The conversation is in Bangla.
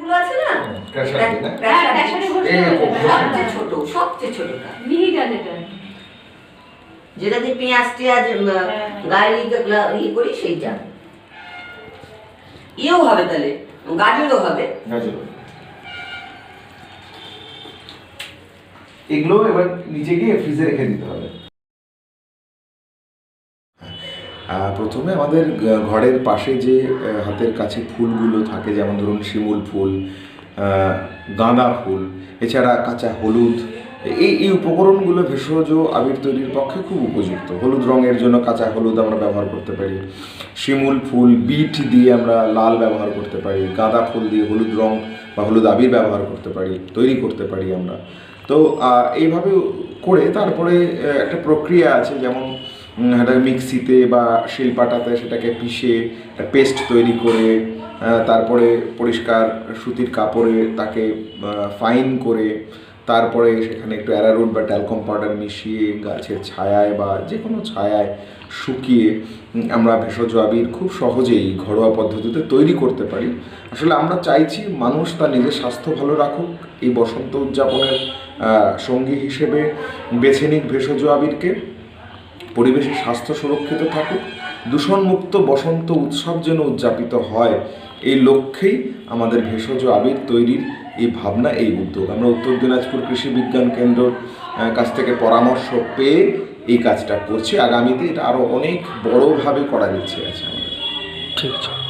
ফুল আছে না, সবচেয়ে ছোটটা যেটা দিয়ে পেঁয়াজ টিয়াজ গায়ে ইয়ে করি সেইটা। ইয়েও হবে তাহলে, গাজরও হবে। এগুলো এবার নিচে গিয়ে ফ্রিজে রেখে দিতে হবে। প্রথমে আমাদের ঘরের পাশে যে হাতের কাছে ফুলগুলো থাকে, যেমন ধরুন শিমুল ফুল, গাঁদা ফুল, এছাড়া কাঁচা হলুদ, এই উপকরণগুলো ভেষজ আবির তৈরির পক্ষে খুব উপযুক্ত। হলুদ রঙের জন্য কাঁচা হলুদ আমরা ব্যবহার করতে পারি, শিমুল ফুল বিট দিয়ে আমরা লাল ব্যবহার করতে পারি, গাঁদা ফুল দিয়ে হলুদ রং বা হলুদ আবির ব্যবহার করতে পারি, তৈরি করতে পারি আমরা। তো এইভাবে করে তারপরে একটা প্রক্রিয়া আছে, যেমন একটা মিক্সিতে বা শিলপাটাতে সেটাকে পিষে একটা পেস্ট তৈরি করে তারপরে পরিষ্কার সুতির কাপড়ে তাকে ফাইন করে তারপরে সেখানে একটু অ্যারারুট বা ট্যালকম পাউডার মিশিয়ে গাছের ছায়ায় বা যে কোনো ছায়ায় শুকিয়ে আমরা ভেষজ আবির খুব সহজেই ঘরোয়া পদ্ধতিতে তৈরি করতে পারি। আসলে আমরা চাইছি মানুষ তার নিজের স্বাস্থ্য ভালো রাখুক, এই বসন্ত উদযাপনের সঙ্গী হিসেবে বেছে নিক ভেষজ আবিরকে, পরিবেশের স্বাস্থ্য সুরক্ষিত থাকুক, দূষণমুক্ত বসন্ত উৎসব যেন উদযাপিত হয়, এই লক্ষ্যেই আমাদের ভেষজ আবির তৈরির এই ভাবনা, এই উদ্যোগ। আমরা উত্তর দিনাজপুর কৃষি বিজ্ঞান কেন্দ্রর কাছ থেকে পরামর্শ পেয়ে এই কাজটা করছি। আগামীতে এটা আরও অনেক বড়োভাবে করার ইচ্ছে আছে আমাদের। ঠিক আছে।